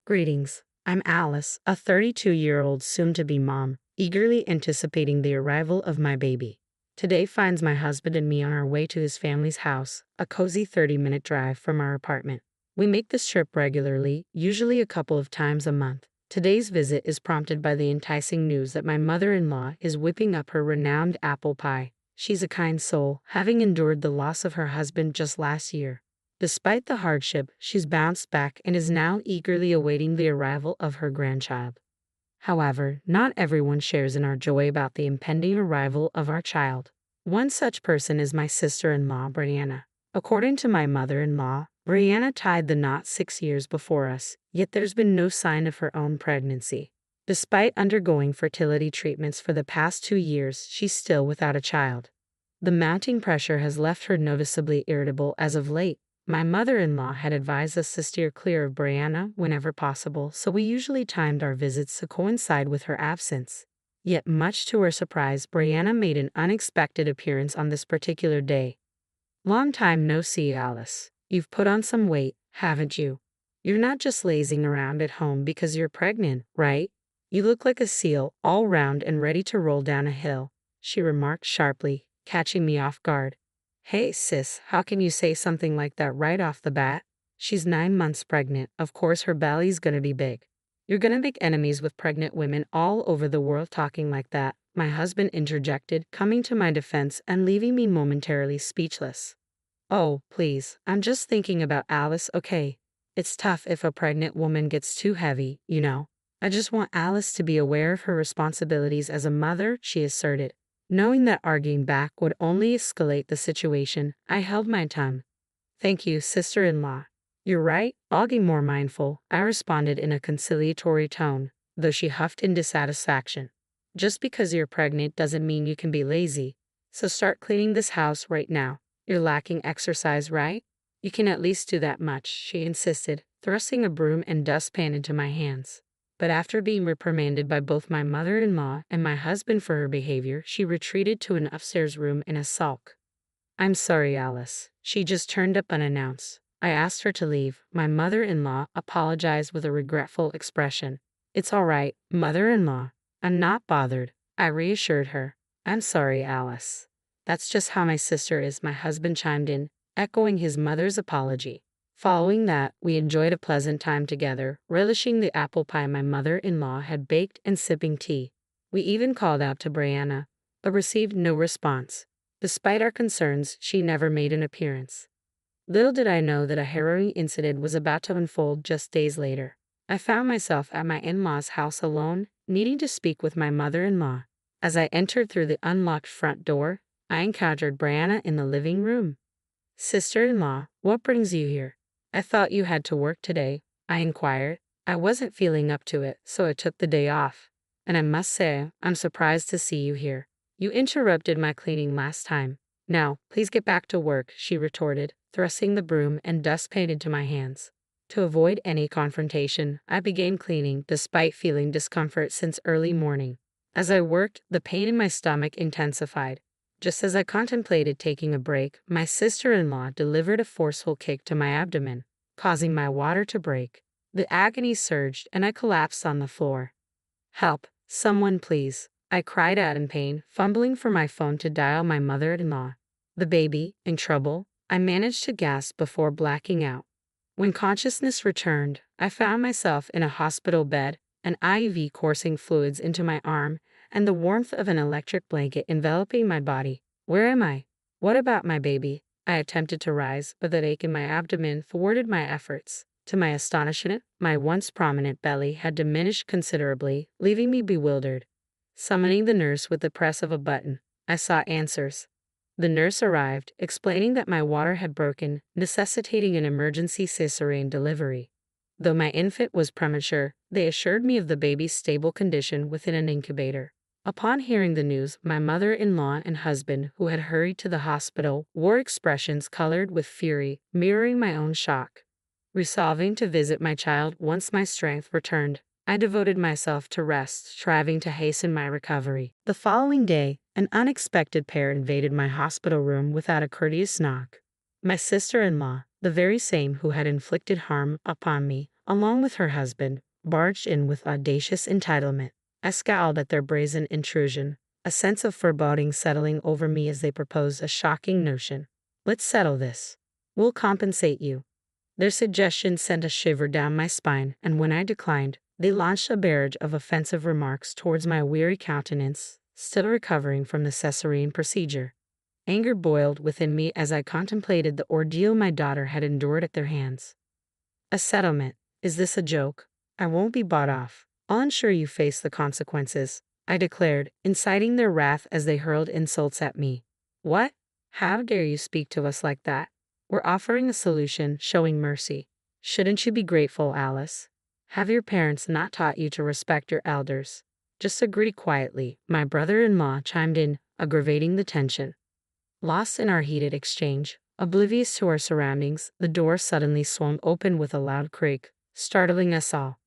Greetings. I'm Alice, a 32-year-old soon-to-be mom, eagerly anticipating the arrival of my baby. Today finds my husband and me on our way to his family's house, a cozy 30-minute drive from our apartment. We make this trip regularly, usually a couple of times a month. Today's visit is prompted by the enticing news that my mother-in-law is whipping up her renowned apple pie. She's a kind soul, having endured the loss of her husband just last year. Despite the hardship, she's bounced back and is now eagerly awaiting the arrival of her grandchild. However, not everyone shares in our joy about the impending arrival of our child. One such person is my sister-in-law, Brianna. According to my mother-in-law, Brianna tied the knot 6 years before us, yet there's been no sign of her own pregnancy. Despite undergoing fertility treatments for the past 2 years, she's still without a child. The mounting pressure has left her noticeably irritable as of late. My mother-in-law had advised us to steer clear of Brianna whenever possible, so we usually timed our visits to coincide with her absence. Yet, much to her surprise, Brianna made an unexpected appearance on this particular day. "Long time no see, Alice. You've put on some weight, haven't you? You're not just lazing around at home because you're pregnant, right? You look like a seal, all round and ready to roll down a hill," she remarked sharply, catching me off guard. "Hey, sis, how can you say something like that right off the bat? She's 9 months pregnant. Of course her belly's gonna be big." "You're gonna make enemies with pregnant women all over the world talking like that," my husband interjected, coming to my defense and leaving me momentarily speechless. "Oh, please, I'm just thinking about Alice, okay? It's tough if a pregnant woman gets too heavy, you know. I just want Alice to be aware of her responsibilities as a mother," she asserted. Knowing that arguing back would only escalate the situation, I held my tongue. "Thank you, sister-in-law. You're right, I'll be more mindful," I responded in a conciliatory tone, though she huffed in dissatisfaction. "Just because you're pregnant doesn't mean you can be lazy. So start cleaning this house right now. You're lacking exercise, right? You can at least do that much," she insisted, thrusting a broom and dustpan into my hands. But after being reprimanded by both my mother-in-law and my husband for her behavior, she retreated to an upstairs room in a sulk. "I'm sorry, Alice. She just turned up unannounced. I asked her to leave." My mother-in-law apologized with a regretful expression. "It's all right, mother-in-law. I'm not bothered," I reassured her. "I'm sorry, Alice. That's just how my sister is," my husband chimed in, echoing his mother's apology. Following that, we enjoyed a pleasant time together, relishing the apple pie my mother-in-law had baked and sipping tea. We even called out to Brianna, but received no response. Despite our concerns, she never made an appearance. Little did I know that a harrowing incident was about to unfold just days later. I found myself at my in-laws' house alone, needing to speak with my mother-in-law. As I entered through the unlocked front door, I encountered Brianna in the living room. "Sister-in-law, what brings you here? I thought you had to work today," I inquired. "I wasn't feeling up to it, so I took the day off. And I must say, I'm surprised to see you here. You interrupted my cleaning last time. Now, please get back to work," she retorted, thrusting the broom and dustpan into my hands. To avoid any confrontation, I began cleaning, despite feeling discomfort since early morning. As I worked, the pain in my stomach intensified. Just as I contemplated taking a break, my sister-in-law delivered a forceful kick to my abdomen, causing my water to break. The agony surged and I collapsed on the floor. "Help, someone please," I cried out in pain, fumbling for my phone to dial my mother-in-law. "The baby, in trouble?" I managed to gasp before blacking out. When consciousness returned, I found myself in a hospital bed, an IV coursing fluids into my arm, and the warmth of an electric blanket enveloping my body. "Where am I? What about my baby?" I attempted to rise, but the ache in my abdomen thwarted my efforts. To my astonishment, my once prominent belly had diminished considerably, leaving me bewildered. Summoning the nurse with the press of a button, I sought answers. The nurse arrived, explaining that my water had broken, necessitating an emergency cesarean delivery. Though my infant was premature, they assured me of the baby's stable condition within an incubator. Upon hearing the news, my mother-in-law and husband, who had hurried to the hospital, wore expressions colored with fury, mirroring my own shock. Resolving to visit my child once my strength returned, I devoted myself to rest, striving to hasten my recovery. The following day, an unexpected pair invaded my hospital room without a courteous knock. My sister-in-law, the very same who had inflicted harm upon me, along with her husband, barged in with audacious entitlement. I scowled at their brazen intrusion, a sense of foreboding settling over me as they proposed a shocking notion. Let's settle this. We'll compensate you. Their suggestion sent a shiver down my spine, and when I declined, they launched a barrage of offensive remarks towards my weary countenance, still recovering from the cesarean procedure. Anger boiled within me as I contemplated the ordeal my daughter had endured at their hands. A settlement? Is this a joke? I won't be bought off. I'll ensure you face the consequences, I declared, inciting their wrath as they hurled insults at me. What? How dare you speak to us like that? We're offering a solution, showing mercy. Shouldn't you be grateful, Alice? Have your parents not taught you to respect your elders? Just agree quietly, my brother-in-law chimed in, aggravating the tension. Lost in our heated exchange, oblivious to our surroundings, the door suddenly swung open with a loud creak, startling us all.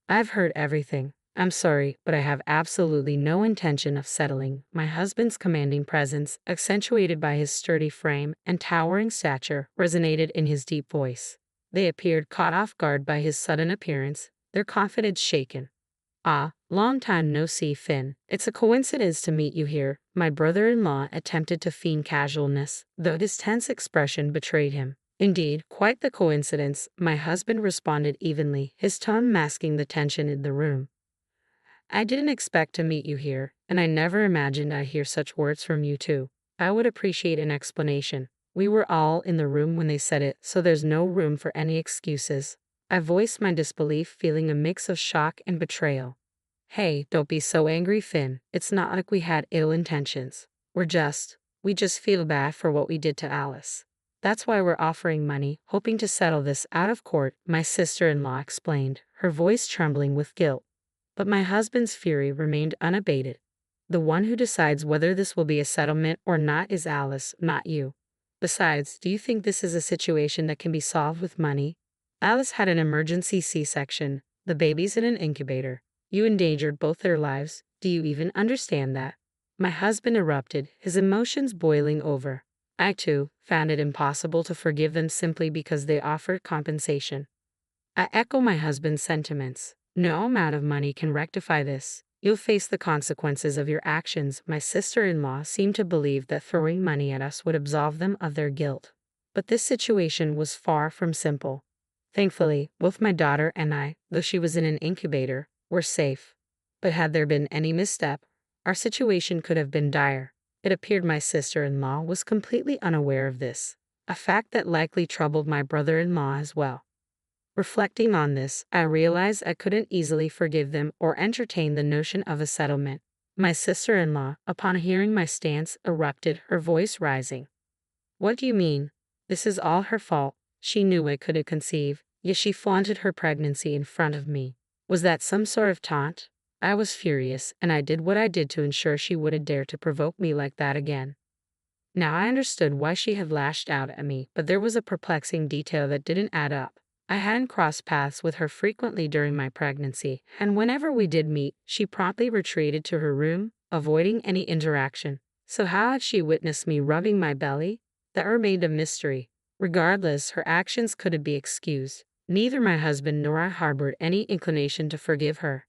I've heard everything. I'm sorry, but I have absolutely no intention of settling. My husband's commanding presence, accentuated by his sturdy frame and towering stature, resonated in his deep voice. They appeared caught off guard by his sudden appearance, their confidence shaken. Ah, long time no see, Finn. It's a coincidence to meet you here. My brother-in-law attempted to feign casualness, though his tense expression betrayed him. Indeed, quite the coincidence, my husband responded evenly, his tone masking the tension in the room. I didn't expect to meet you here, and I never imagined I'd hear such words from you too. I would appreciate an explanation. We were all in the room when they said it, so there's no room for any excuses. I voiced my disbelief, feeling a mix of shock and betrayal. Hey, don't be so angry, Finn. It's not like we had ill intentions. We just feel bad for what we did to Alice. That's why we're offering money, hoping to settle this out of court, my sister-in-law explained, her voice trembling with guilt. But my husband's fury remained unabated. The one who decides whether this will be a settlement or not is Alice, not you. Besides, do you think this is a situation that can be solved with money? Alice had an emergency C-section. The baby's in an incubator. You endangered both their lives. Do you even understand that? My husband erupted, his emotions boiling over. I, too, found it impossible to forgive them simply because they offered compensation. I echo my husband's sentiments. No amount of money can rectify this. You'll face the consequences of your actions. My sister-in-law seemed to believe that throwing money at us would absolve them of their guilt. But this situation was far from simple. Thankfully, both my daughter and I, though she was in an incubator, were safe. But had there been any misstep, our situation could have been dire. It appeared my sister-in-law was completely unaware of this, a fact that likely troubled my brother-in-law as well. Reflecting on this, I realized I couldn't easily forgive them or entertain the notion of a settlement. My sister-in-law, upon hearing my stance, erupted, her voice rising. What do you mean? This is all her fault. She knew I couldn't conceive, yet she flaunted her pregnancy in front of me. Was that some sort of taunt? I was furious, and I did what I did to ensure she wouldn't dare to provoke me like that again. Now I understood why she had lashed out at me, but there was a perplexing detail that didn't add up. I hadn't crossed paths with her frequently during my pregnancy, and whenever we did meet, she promptly retreated to her room, avoiding any interaction. So how had she witnessed me rubbing my belly? That remained a mystery. Regardless, her actions couldn't be excused. Neither my husband nor I harbored any inclination to forgive her.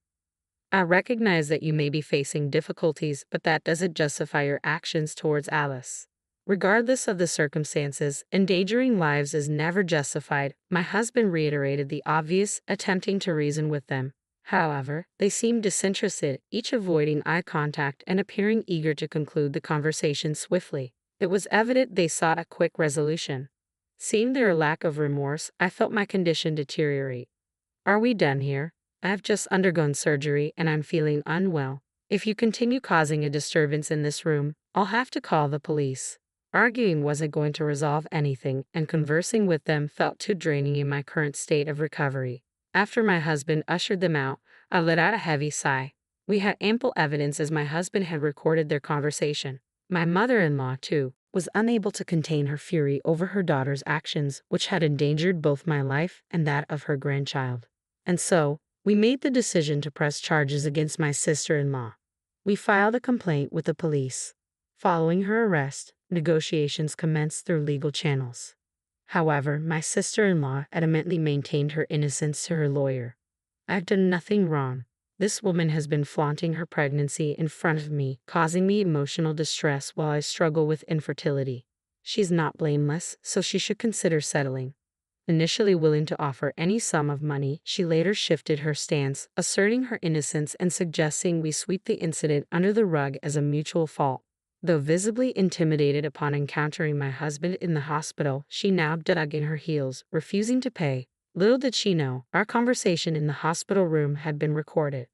I recognize that you may be facing difficulties, but that doesn't justify your actions towards Alice. Regardless of the circumstances, endangering lives is never justified. My husband reiterated the obvious, attempting to reason with them. However, they seemed disinterested, each avoiding eye contact and appearing eager to conclude the conversation swiftly. It was evident they sought a quick resolution. Seeing their lack of remorse, I felt my condition deteriorate. Are we done here? I have just undergone surgery and I'm feeling unwell. If you continue causing a disturbance in this room, I'll have to call the police. Arguing wasn't going to resolve anything, and conversing with them felt too draining in my current state of recovery. After my husband ushered them out, I let out a heavy sigh. We had ample evidence as my husband had recorded their conversation. My mother-in-law, too, was unable to contain her fury over her daughter's actions, which had endangered both my life and that of her grandchild. And so, we made the decision to press charges against my sister-in-law. We filed a complaint with the police. Following her arrest, negotiations commenced through legal channels. However, my sister-in-law adamantly maintained her innocence to her lawyer. I've done nothing wrong. This woman has been flaunting her pregnancy in front of me, causing me emotional distress while I struggle with infertility. She's not blameless, so she should consider settling. Initially willing to offer any sum of money, she later shifted her stance, asserting her innocence and suggesting we sweep the incident under the rug as a mutual fault. Though visibly intimidated upon encountering my husband in the hospital, she now dug in her heels, refusing to pay. Little did she know, our conversation in the hospital room had been recorded.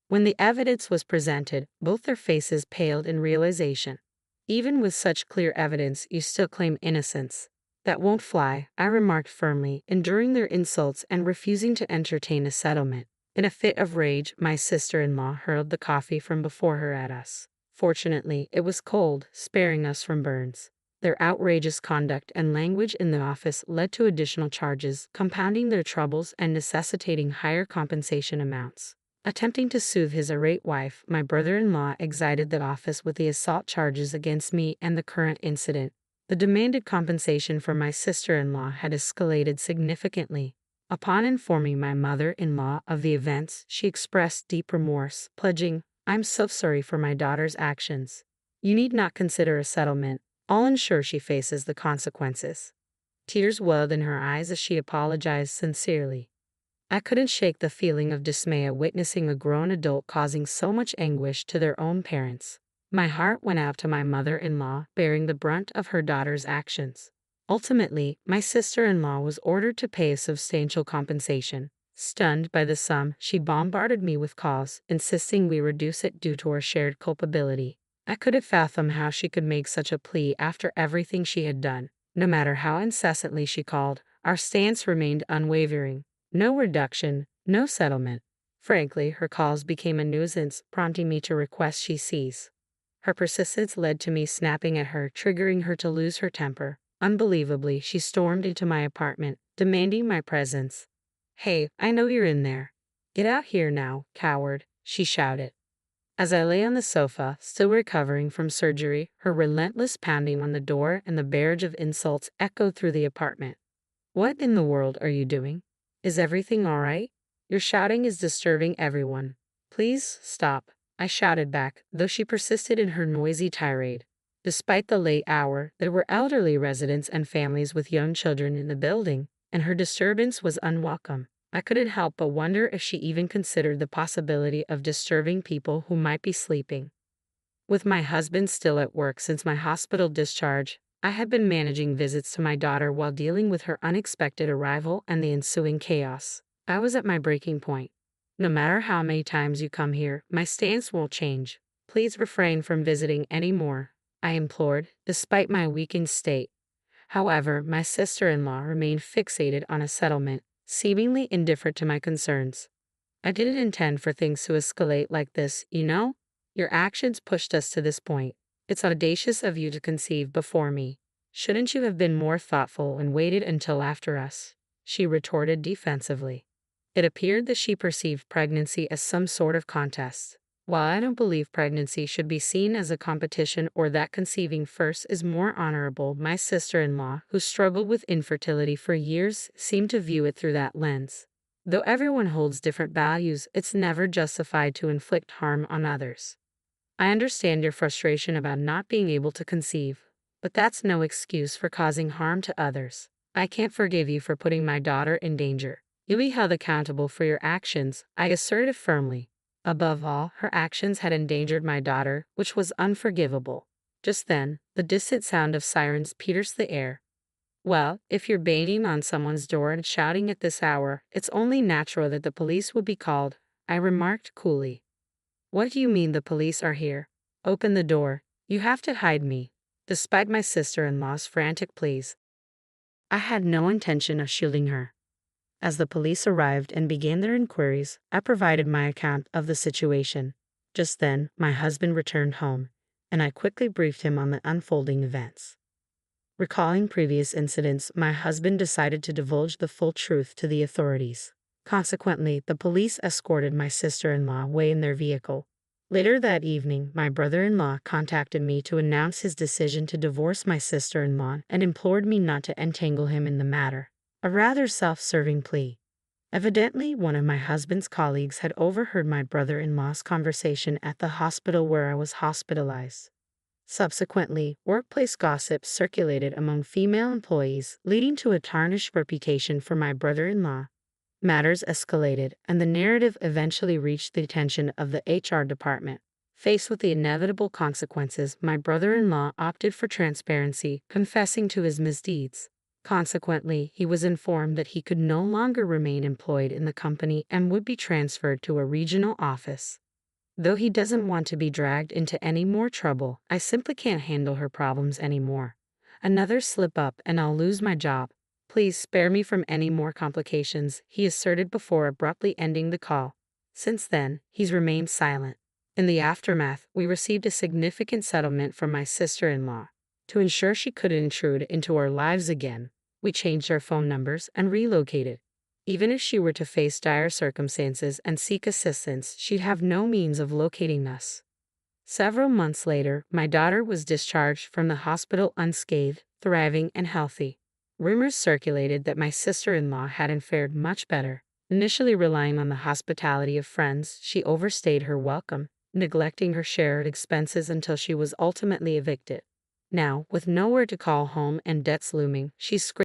When the evidence was presented, both their faces paled in realization. Even with such clear evidence, you still claim innocence. That won't fly, I remarked firmly, enduring their insults and refusing to entertain a settlement. In a fit of rage, my sister-in-law hurled the coffee from before her at us. Fortunately, it was cold, sparing us from burns. Their outrageous conduct and language in the office led to additional charges, compounding their troubles and necessitating higher compensation amounts. Attempting to soothe his irate wife, my brother-in-law exited the office with the assault charges against me and the current incident. The demanded compensation for my sister-in-law had escalated significantly. Upon informing my mother-in-law of the events, she expressed deep remorse, pledging, "I'm so sorry for my daughter's actions. You need not consider a settlement. I'll ensure she faces the consequences." Tears welled in her eyes as she apologized sincerely. I couldn't shake the feeling of dismay at witnessing a grown adult causing so much anguish to their own parents. My heart went out to my mother-in-law, bearing the brunt of her daughter's actions. Ultimately, my sister-in-law was ordered to pay a substantial compensation. Stunned by the sum, she bombarded me with calls, insisting we reduce it due to our shared culpability. I couldn't fathom how she could make such a plea after everything she had done. No matter how incessantly she called, our stance remained unwavering. No reduction, no settlement. Frankly, her calls became a nuisance, prompting me to request she cease. Her persistence led to me snapping at her, triggering her to lose her temper. Unbelievably, she stormed into my apartment, demanding my presence. "Hey, I know you're in there. Get out here now, coward," she shouted. As I lay on the sofa, still recovering from surgery, her relentless pounding on the door and the barrage of insults echoed through the apartment. "What in the world are you doing? Is everything all right? Your shouting is disturbing everyone. Please stop," I shouted back, though she persisted in her noisy tirade. Despite the late hour, there were elderly residents and families with young children in the building, and her disturbance was unwelcome. I couldn't help but wonder if she even considered the possibility of disturbing people who might be sleeping. With my husband still at work since my hospital discharge, I had been managing visits to my daughter while dealing with her unexpected arrival and the ensuing chaos. I was at my breaking point. "No matter how many times you come here, my stance won't change. Please refrain from visiting any more," I implored, despite my weakened state. However, my sister-in-law remained fixated on a settlement, seemingly indifferent to my concerns. "I didn't intend for things to escalate like this, you know? Your actions pushed us to this point. It's audacious of you to conceive before me. Shouldn't you have been more thoughtful and waited until after us?" she retorted defensively. It appeared that she perceived pregnancy as some sort of contest. While I don't believe pregnancy should be seen as a competition or that conceiving first is more honorable, my sister-in-law, who struggled with infertility for years, seemed to view it through that lens. Though everyone holds different values, it's never justified to inflict harm on others. I understand your frustration about not being able to conceive, but that's no excuse for causing harm to others. I can't forgive you for putting my daughter in danger. You'll be held accountable for your actions, I asserted firmly. Above all, her actions had endangered my daughter, which was unforgivable. Just then, the distant sound of sirens pierced the air. "Well, if you're banging on someone's door and shouting at this hour, it's only natural that the police would be called," I remarked coolly. "What do you mean the police are here? Open the door. You have to hide me." Despite my sister-in-law's frantic pleas, I had no intention of shielding her. As the police arrived and began their inquiries, I provided my account of the situation. Just then, my husband returned home, and I quickly briefed him on the unfolding events. Recalling previous incidents, my husband decided to divulge the full truth to the authorities. Consequently, the police escorted my sister-in-law away in their vehicle. Later that evening, my brother-in-law contacted me to announce his decision to divorce my sister-in-law and implored me not to entangle him in the matter. A rather self-serving plea. Evidently, one of my husband's colleagues had overheard my brother-in-law's conversation at the hospital where I was hospitalized. Subsequently, workplace gossip circulated among female employees, leading to a tarnished reputation for my brother-in-law. Matters escalated, and the narrative eventually reached the attention of the HR department. Faced with the inevitable consequences, my brother-in-law opted for transparency, confessing to his misdeeds. Consequently, he was informed that he could no longer remain employed in the company and would be transferred to a regional office. Though he doesn't want to be dragged into any more trouble, I simply can't handle her problems anymore. Another slip up and I'll lose my job. Please spare me from any more complications, he asserted before abruptly ending the call. Since then, he's remained silent. In the aftermath, we received a significant settlement from my sister-in-law. To ensure she couldn't intrude into our lives again, we changed our phone numbers and relocated. Even if she were to face dire circumstances and seek assistance, she'd have no means of locating us. Several months later, my daughter was discharged from the hospital unscathed, thriving, and healthy. Rumors circulated that my sister-in-law hadn't fared much better. Initially relying on the hospitality of friends, she overstayed her welcome, neglecting her shared expenses until she was ultimately evicted. Now, with nowhere to call home and debts looming, she's